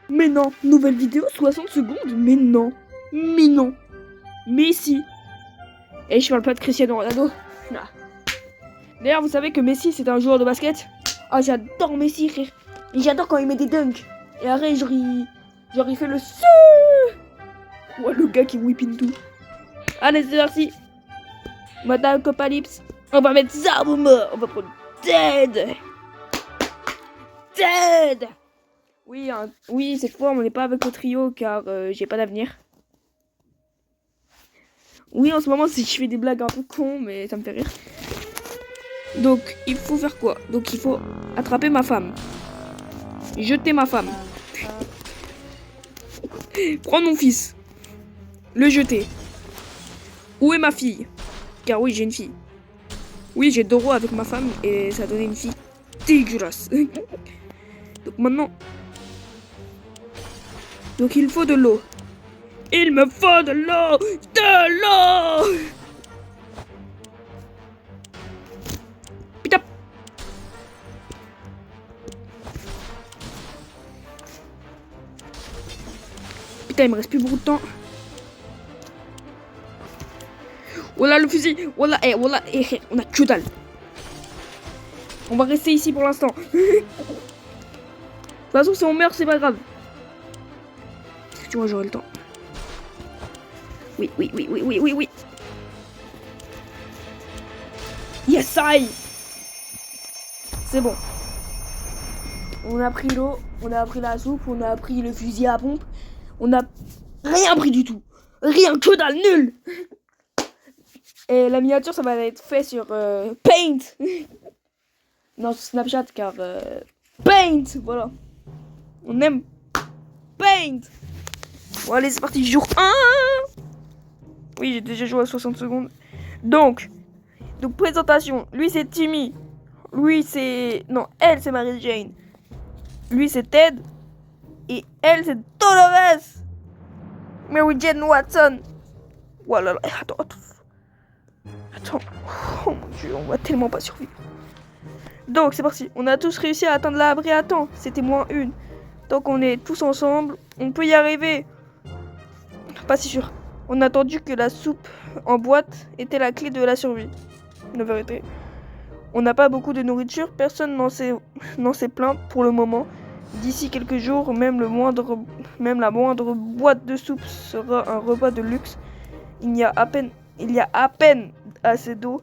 Mais non, nouvelle vidéo, 60 secondes. Mais non. Mais non. Messi. Et je parle pas de Cristiano Ronaldo. Non. D'ailleurs, vous savez que Messi, c'est un joueur de basket. Ah, j'adore Messi, frère. Et j'adore quand il met des dunks. Et après, genre, il fait le su. Ouais, le gars qui whippine tout. Allez, c'est parti. Madame Copalypse. On va mettre ça au mort. On va prendre Dead. Dead. Oui, oui, cette fois, on n'est pas avec le trio car j'ai pas d'avenir. Oui, en ce moment, je fais des blagues un peu cons, mais ça me fait rire. Donc, il faut faire quoi? Donc, il faut attraper ma femme. Jeter ma femme. Prendre mon fils. Le jeter. Où est ma fille? Car oui, j'ai une fille. Oui, j'ai Doro avec ma femme et ça a donné une fille dégueulasse. Donc maintenant... Donc il faut de l'eau. Il me faut de l'eau. De l'eau. Putain. Putain, il me reste plus beaucoup de temps. Voilà le fusil. Voilà, voilà, on a que dalle. On va rester ici pour l'instant. De toute façon, si on meurt, c'est pas grave. Tu vois, j'aurai le temps. Oui. Yes, I. C'est bon. On a pris l'eau, on a pris la soupe, on a pris le fusil à pompe. On a rien pris du tout. Rien, que dalle, nul. Et la miniature, ça va être fait sur Paint. Non, sur Snapchat, car Paint, voilà. On aime Paint. Bon, allez, c'est parti, jour 1. Oui, j'ai déjà joué à 60 secondes. Donc présentation. Lui, c'est Timmy. Lui, c'est... Non, elle, c'est Mary Jane. Lui, c'est Ted. Et elle, c'est Dolores. Mary Jane Watson. Voilà, attends. Oh mon dieu, on va tellement pas survivre. Donc, c'est parti. On a tous réussi à atteindre l'abri à temps. C'était -1. Donc, on est tous ensemble. On peut y arriver. Pas si sûr. On a attendu que la soupe en boîte était la clé de la survie. La vérité. On n'a pas beaucoup de nourriture. Personne n'en s'est plaint pour le moment. D'ici quelques jours, même la moindre boîte de soupe sera un repas de luxe. Il y a à peine assez d'eau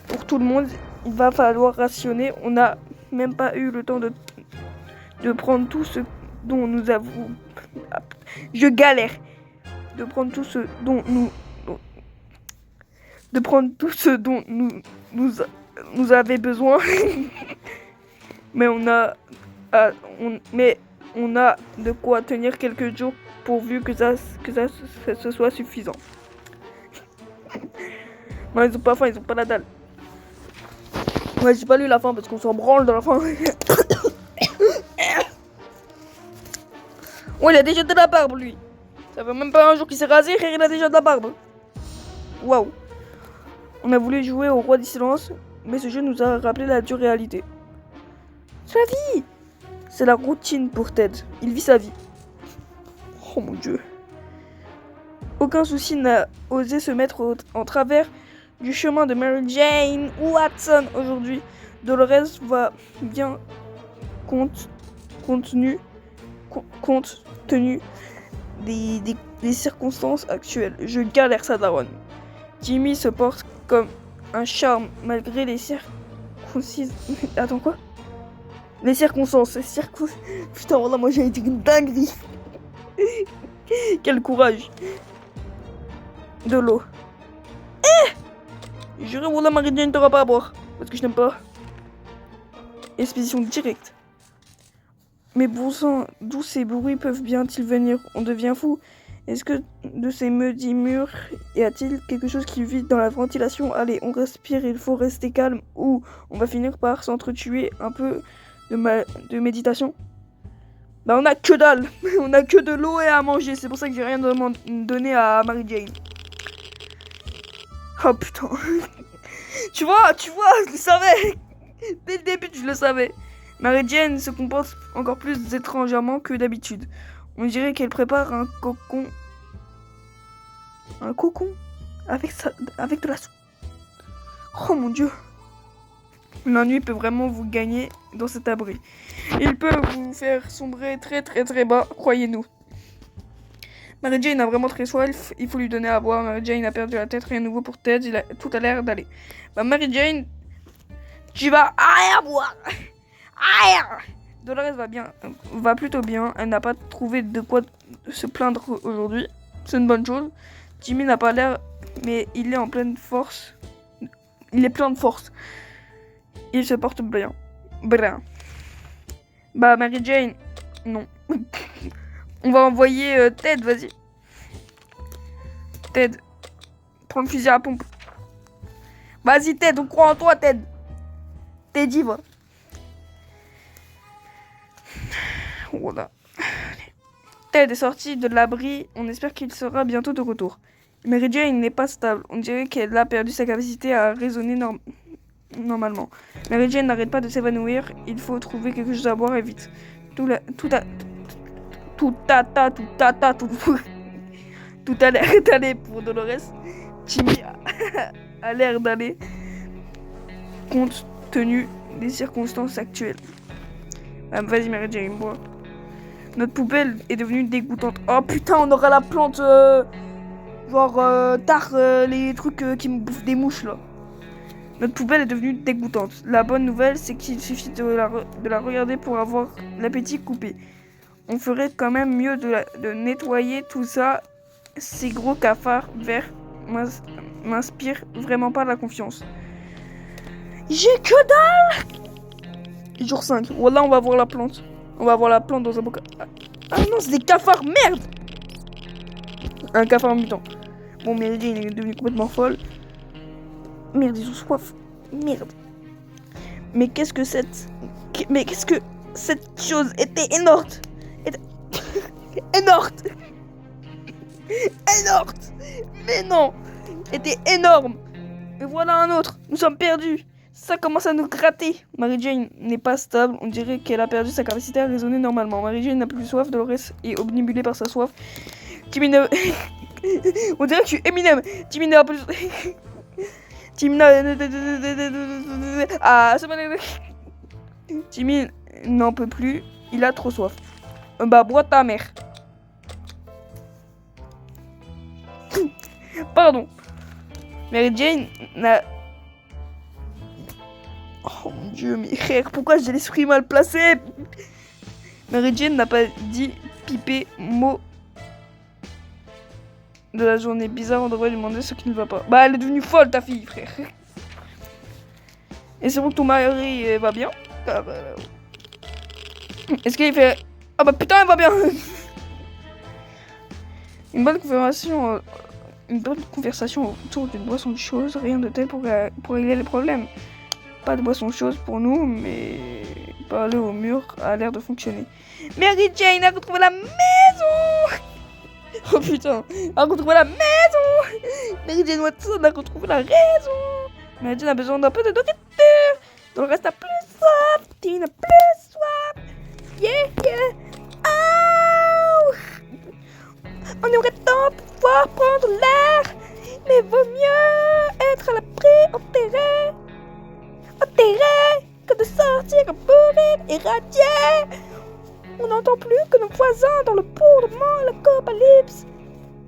pour tout le monde. Il va falloir rationner. On n'a même pas eu le temps de prendre tout ce dont nous avons... Je galère. De prendre tout ce dont nous avait besoin. Mais on a de quoi tenir quelques jours pourvu que ça soit suffisant. Non, ils ont pas faim, ils ont pas la dalle. Ouais, j'ai pas lu la fin parce qu'on s'en branle dans la fin. Ouais, il a déjà de la barbe, lui. Ça fait même pas un jour qu'il s'est rasé, il a déjà de la barbe. Waouh. On a voulu jouer au roi du silence, mais ce jeu nous a rappelé la dure réalité. C'est la vie. C'est la routine pour Ted. Il vit sa vie. Oh mon dieu. Aucun souci n'a osé se mettre en travers du chemin de Mary Jane Watson aujourd'hui. Dolores va bien compte tenu des circonstances actuelles. Je galère sa daronne. Jimmy se porte comme un charme malgré les circonstances. Attends, quoi? Les circonstances. Putain, voilà, moi j'ai été une dinguerie. Quel courage. De l'eau. Juré, voilà, Marie-Jane t'aura pas à boire. Parce que je n'aime pas. Expédition directe. Mais bon sang, d'où ces bruits peuvent bien-ils venir? On devient fou. Est-ce que de ces maudits murs, y a-t-il quelque chose qui vit dans la ventilation? Allez, on respire, il faut rester calme. Ou on va finir par s'entretuer un peu de méditation. Bah on a que dalle. On a que de l'eau et à manger. C'est pour ça que j'ai rien donné à Mary Jane. Oh putain. tu vois, je le savais. Dès le début, je le savais. Mary Jane se comporte encore plus étrangement que d'habitude. On dirait qu'elle prépare un cocon. Un cocon avec de la soupe. Oh mon Dieu. L'ennui peut vraiment vous gagner dans cet abri. Il peut vous faire sombrer très très très bas, croyez-nous. Mary Jane a vraiment très soif, il faut lui donner à boire. Mary Jane a perdu la tête, rien de nouveau pour Ted, tout a l'air d'aller. Bah Mary Jane, tu vas rien boire. Rien. Dolores va plutôt bien, elle n'a pas trouvé de quoi se plaindre aujourd'hui. C'est une bonne chose. Jimmy n'a pas l'air, mais il est en pleine force. Il est plein de force. Il se porte bien. Bah Mary Jane, non. On va envoyer Ted, vas-y. Ted, prends le fusil à pompe. Vas-y Ted, on croit en toi Ted. Ted, y va. Voilà. Ted est sorti de l'abri, on espère qu'il sera bientôt de retour. Mary Jane n'est pas stable, on dirait qu'elle a perdu sa capacité à raisonner normalement. Mary Jane n'arrête pas de s'évanouir, il faut trouver quelque chose à boire et vite. Tout a l'air d'aller pour Dolores. Jimmy a l'air d'aller compte tenu des circonstances actuelles. Vas-y Mary Jane, bois. Notre poubelle est devenue dégoûtante. Oh putain, on aura la plante les trucs qui me bouffent des mouches là. Notre poubelle est devenue dégoûtante. La bonne nouvelle, c'est qu'il suffit de la regarder pour avoir l'appétit coupé. On ferait quand même mieux de nettoyer tout ça. Ces gros cafards verts m'inspirent vraiment pas la confiance. J'ai que dalle. Jour 5. Voilà, on va voir la plante. On va voir la plante dans un bocal. Ah non, c'est des cafards, merde. Un cafard mutant. Bon, Mary Jane est devenue complètement folle. Merde, ils ont soif. Merde. Mais qu'est-ce que cette chose était énorme. Énorme. Énorme. Mais non. Était énorme. Et voilà un autre. Nous sommes perdus. Ça commence à nous gratter. Mary Jane n'est pas stable. On dirait qu'elle a perdu sa capacité à raisonner normalement. Mary Jane n'a plus soif. Dolores est obnubilée par sa soif. Timmy ne... On dirait que je suis Eminem. Timmy n'a plus... Timmy Timmy n'en peut plus. Il a trop soif. Bah, bois ta mère. Pardon. Mary Jane n'a... Oh mon Dieu, mes frères, pourquoi j'ai l'esprit mal placé? Mary Jane n'a pas dit piper mot de la journée. Bizarre, on devrait lui demander ce qui ne va pas. Bah, elle est devenue folle, ta fille, frère. Et c'est bon que ton mari va bien? Ah bah... Est-ce qu'il fait... Ah bah putain, elle va bien. Une bonne conversation autour d'une boisson chaude, rien de tel pour régler les problèmes. Pas de boisson chaude pour nous, mais parler au mur a l'air de fonctionner. Mary Jane a retrouvé la maison. Oh putain, a retrouvé la maison. Mary Jane Watson a retrouvé la raison. Mary Jane a besoin d'un peu de nourriture. Donc reste à plus soif. Timmy n'a plus soif. Yeah, yeah. Oh. On aimerait tant pouvoir prendre l'air, mais vaut mieux être à l'abri enterré que de sortir bourré et radié. On n'entend plus que nos voisins dans le bourdonnement et l'apocalypse.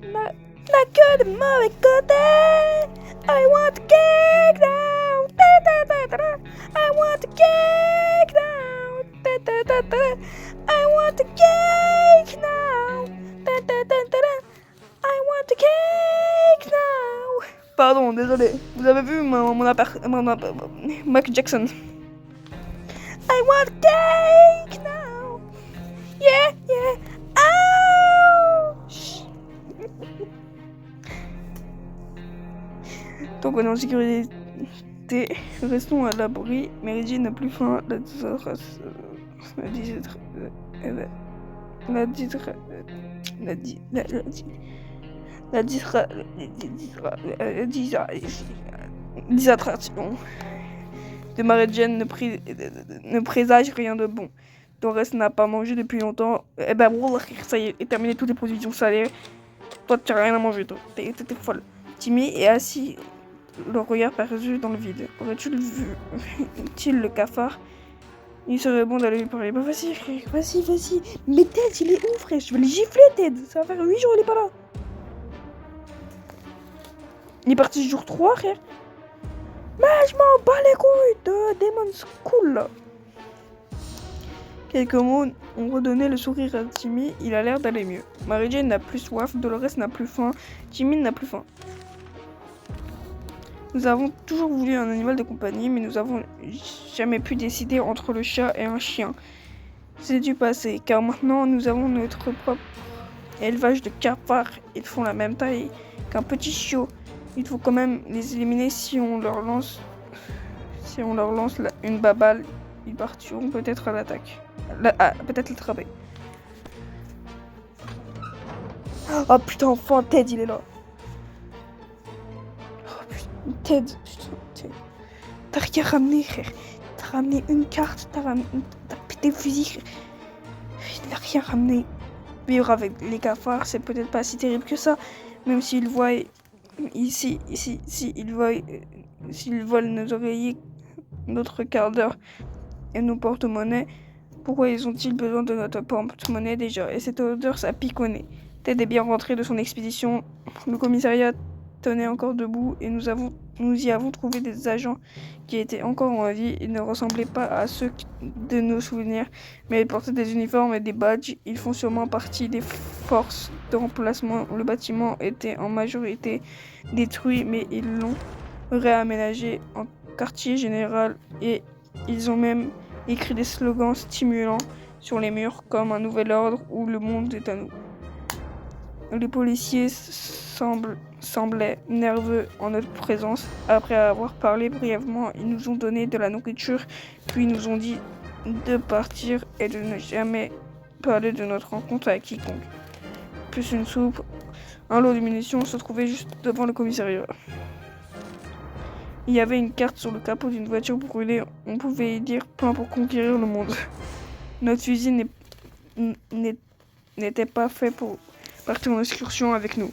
N'a que de mauvais côtés. I want to kick down. I want to kick down. I want to kick now. I want to kick now. Pardon, désolé. Vous avez vu mon Michael Jackson. I want to kick now. Yeah, yeah. Ouch. Donc on est en sécurité. Restons à l'abri. Mary Jane n'a plus faim. Disattraction. de Mary-Jane ne présage rien de bon. Dolores n'a pas mangé depuis longtemps. Eh ben, wallah, ça y est, terminé toutes les provisions salées. Toi, tu n'as rien à manger, toi. T'es folle. Timmy est assis, le regard perdu dans le vide. Aurais-tu vu il le cafard? Il serait bon d'aller lui parler. Bah vas-y, frère, vas-y. Mais Ted, il est où, frère? Je vais le gifler, Ted. Ça va faire 8 jours, il est pas là. Il est parti jour 3, frère. Mais je m'en bats les couilles de Demon's School, là. Quelques mots ont redonné le sourire à Timmy. Il a l'air d'aller mieux. Mary-Jane n'a plus soif. Dolores n'a plus faim. Timmy n'a plus faim. Nous avons toujours voulu un animal de compagnie, mais nous avons jamais pu décider entre le chat et un chien. C'est du passé, car maintenant nous avons notre propre élevage de cafards. Ils font la même taille qu'un petit chiot. Il faut quand même les éliminer si on leur lance une babale. Ils partiront peut-être à l'attaque. Peut-être l'attraper. Oh putain, enfin Ted il est là. Ted, t'as rien ramené, frère. T'as ramené une carte, t'as pété le fusil, frère. Il n'a rien ramené. Vivre avec les cafards, c'est peut-être pas si terrible que ça. Même s'ils voient s'ils volent nos oreillers, notre quart d'heure et nos porte-monnaies, pourquoi ils ont-ils besoin de notre porte-monnaie déjà? Et cette odeur, ça pique au nez. Ted est bien rentré de son expédition. Le commissariat tenait encore debout et nous y avons trouvé des agents qui étaient encore en vie. Ils ne ressemblaient pas à ceux de nos souvenirs, mais ils portaient des uniformes et des badges. Ils font sûrement partie des forces de remplacement. Le bâtiment était en majorité détruit, mais ils l'ont réaménagé en quartier général et ils ont même écrit des slogans stimulants sur les murs comme un nouvel ordre ou le monde est à nous. Les policiers semblaient nerveux en notre présence. Après avoir parlé brièvement, ils nous ont donné de la nourriture, puis nous ont dit de partir et de ne jamais parler de notre rencontre à quiconque. Plus une soupe, un lot de munitions se trouvait juste devant le commissariat. Il y avait une carte sur le capot d'une voiture brûlée. On pouvait y dire « Plan pour conquérir le monde ». Notre fusil n'était pas fait pour partir en excursion avec nous.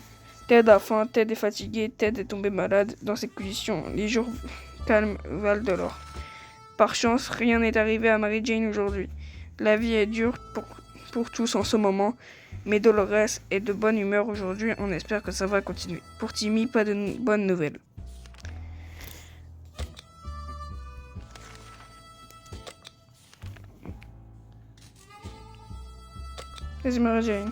Ted a faim, Ted est fatigué, Ted est tombé malade. Dans ces conditions, les jours calmes valent de l'or. Par chance, rien n'est arrivé à Mary-Jane aujourd'hui. La vie est dure pour tous en ce moment, mais Dolores est de bonne humeur aujourd'hui. On espère que ça va continuer. Pour Timmy, pas de bonnes nouvelles. Vas-y, Mary-Jane.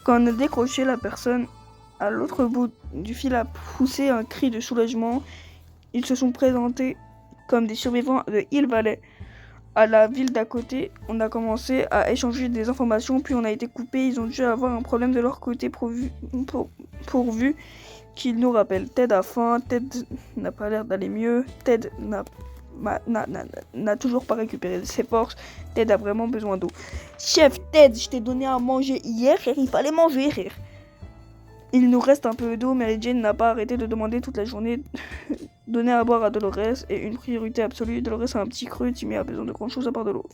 Quand on a décroché, la personne à l'autre bout du fil a poussé un cri de soulagement. Ils se sont présentés comme des survivants de Hill Valley. À la ville d'à côté, on a commencé à échanger des informations, puis on a été coupé. Ils ont dû avoir un problème de leur côté pourvu qu'ils nous rappellent. Ted a faim, Ted n'a pas l'air d'aller mieux, Ted n'a toujours pas récupéré ses forces, Ted a vraiment besoin d'eau. Chef Ted, je t'ai donné à manger hier, il fallait manger. Il nous reste un peu d'eau, Mary-Jane n'a pas arrêté de demander toute la journée. Donner à boire à Dolores est une priorité absolue. Dolores a un petit creux, Timmy a besoin de grand chose à part de l'eau.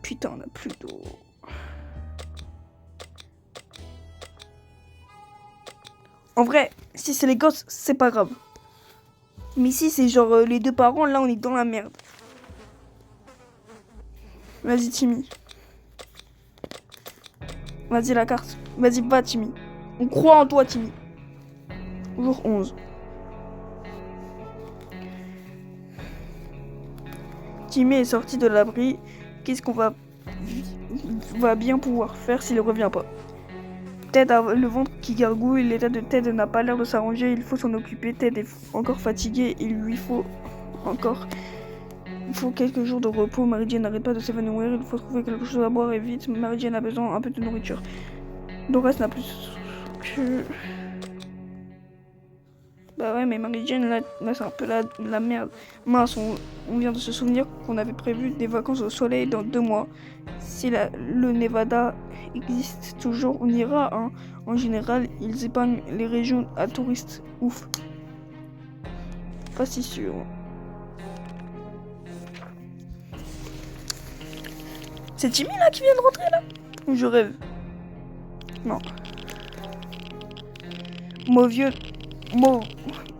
Putain, on n'a plus d'eau. En vrai, si c'est les gosses, c'est pas grave. Mais si c'est genre les deux parents, là on est dans la merde. Vas-y Timmy. Vas-y la carte. Vas-y va Timmy. On croit en toi Timmy. Jour 11. Timmy est sorti de l'abri. Qu'est-ce qu'on va bien pouvoir faire s'il ne revient pas? Ted a le ventre qui gargouille, l'état de Ted n'a pas l'air de s'arranger, il faut s'en occuper. Ted est encore fatigué, il faut quelques jours de repos. Mary-Jane n'arrête pas de s'évanouir, il faut trouver quelque chose à boire et vite. Mary-Jane a besoin un peu de nourriture. Dolores n'a plus que... Bah ouais, mais Mary-Jane, là c'est un peu la merde. Mince, on vient de se souvenir qu'on avait prévu des vacances au soleil dans 2 mois. Si le Nevada existe toujours, on ira, hein. En général, ils épargnent les régions à touristes. Ouf. Pas si sûr. C'est Timmy là qui vient de rentrer là? Ou je rêve? Non.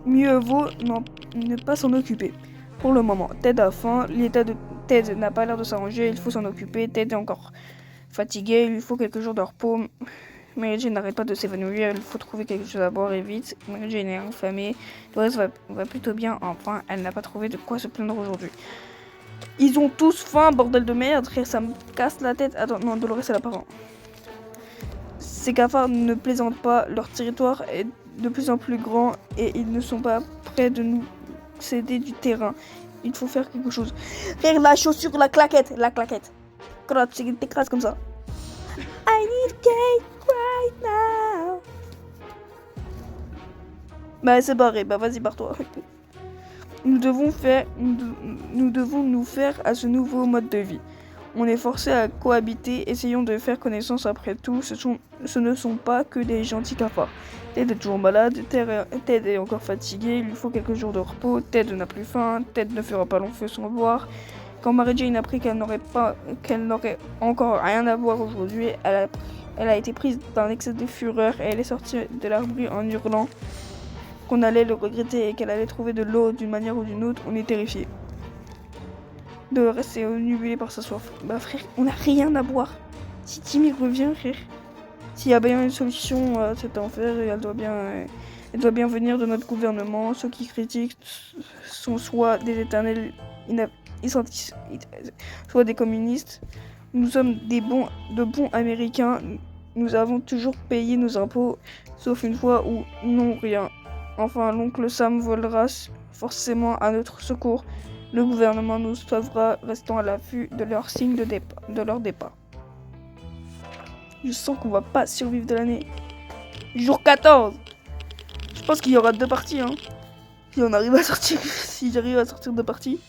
Mieux vaut ne pas s'en occuper. Pour le moment, Ted a faim, l'état de Ted n'a pas l'air de s'arranger, il faut s'en occuper. Ted est encore fatigué, il lui faut quelques jours de repos. Mary-Jane n'arrête pas de s'évanouir, il faut trouver quelque chose à boire et vite. Mary-Jane est affamée, Dolores va plutôt bien, enfin, elle n'a pas trouvé de quoi se plaindre aujourd'hui. Ils ont tous faim, bordel de merde, frère, ça me casse la tête. Attends, non, Dolores, elle a pas faim. Ces cafards ne plaisantent pas, leur territoire est de plus en plus grand et ils ne sont pas prêts de nous céder du terrain. Il faut faire quelque chose. Faire la chaussure, la claquette. Quand tu t'écrases comme ça. I need cake right now. Bah c'est barré, bah vas-y barre-toi. Nous devons nous faire à ce nouveau mode de vie. On est forcé à cohabiter, essayons de faire connaissance après tout, ce ne sont pas que des gentils cafards. Ted est toujours malade, Ted est encore fatigué, il lui faut quelques jours de repos, Ted n'a plus faim, Ted ne fera pas long feu sans boire. Quand Mary-Jane a appris qu'elle n'aurait encore rien à boire aujourd'hui, elle a été prise d'un excès de fureur et elle est sortie de l'abri en hurlant qu'on allait le regretter et qu'elle allait trouver de l'eau d'une manière ou d'une autre. On est terrifiés. De rester obnubilé par sa soif. Bah frère, on n'a rien à boire. Si Timmy revient, frère, s'il y a bien une solution à cet enfer, elle doit bien venir de notre gouvernement. Ceux qui critiquent sont soit des éternels soit des communistes. Nous sommes de bons Américains. Nous avons toujours payé nos impôts, sauf une fois où non rien. Enfin, l'oncle Sam volera forcément à notre secours. Le gouvernement nous sauvera, restant à l'affût de leur signe de leur départ. Je sens qu'on va pas survivre de l'année. Jour 14. Je pense qu'il y aura 2 parties, hein. Si j'arrive à sortir 2 parties.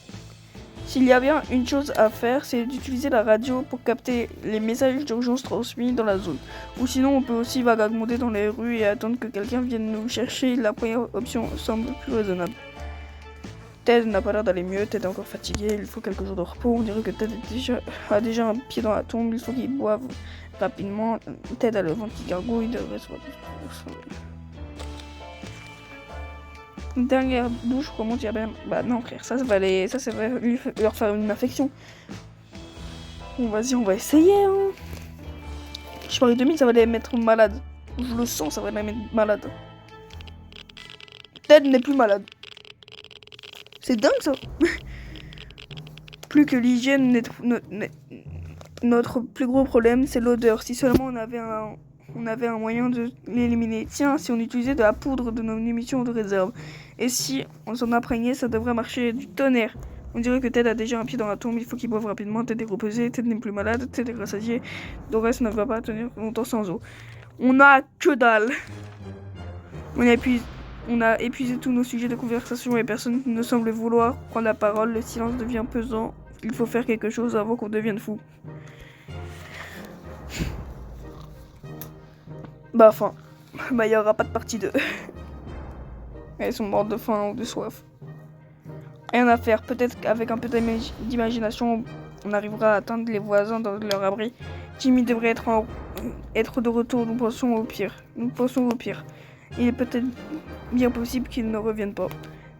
S'il y a bien une chose à faire, c'est d'utiliser la radio pour capter les messages d'urgence transmis dans la zone. Ou sinon, on peut aussi vagabonder dans les rues et attendre que quelqu'un vienne nous chercher. La première option semble plus raisonnable. Ted n'a pas l'air d'aller mieux, Ted est encore fatigué, il faut quelques jours de repos. On dirait que Ted a déjà un pied dans la tombe, il faut qu'il boive rapidement. Ted a le ventre qui gargouille, il devrait se... Une dernière douche, comment dire bien? Bah non frère, ça va leur faire une infection. Bon vas-y, on va essayer, hein. Je parie 2000, ça va les mettre malades. Je le sens, ça va les mettre malades. Ted n'est plus malade. C'est dingue ça. Plus que l'hygiène, notre plus gros problème, c'est l'odeur. Si seulement on avait un moyen de l'éliminer. Tiens, si on utilisait de la poudre de nos munitions de réserve. Et si on s'en imprégnait, ça devrait marcher du tonnerre. On dirait que Ted a déjà un pied dans la tombe, il faut qu'il boive rapidement. Ted est reposé, Ted n'est plus malade, Ted est rassasié. Dolores ne va pas tenir longtemps sans eau. On a que dalle. On a épuisé tous nos sujets de conversation et personne ne semble vouloir prendre la parole. Le silence devient pesant. Il faut faire quelque chose avant qu'on devienne fou. Bah, enfin, il n'y aura pas de partie 2. Elles sont mortes de faim ou de soif. Rien à faire. Peut-être qu'avec un peu d'imagination, on arrivera à atteindre les voisins dans leur abri. Jimmy devrait être de retour. Nous pensons au pire. Il est peut-être bien possible qu'il ne revienne pas.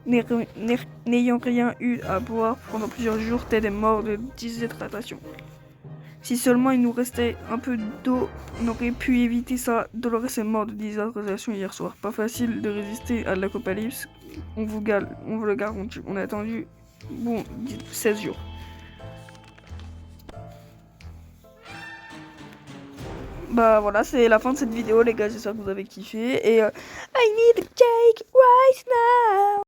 N'ayant rien eu à boire pendant plusieurs jours, Ted est mort de déshydratation. Si seulement il nous restait un peu d'eau, on aurait pu éviter ça. Dolores est mort de déshydratation hier soir. Pas facile de résister à l'apocalypse. On vous le garantit. On a attendu 16 jours. Bah voilà, c'est la fin de cette vidéo les gars, j'espère que vous avez kiffé. Et I need a cake right now.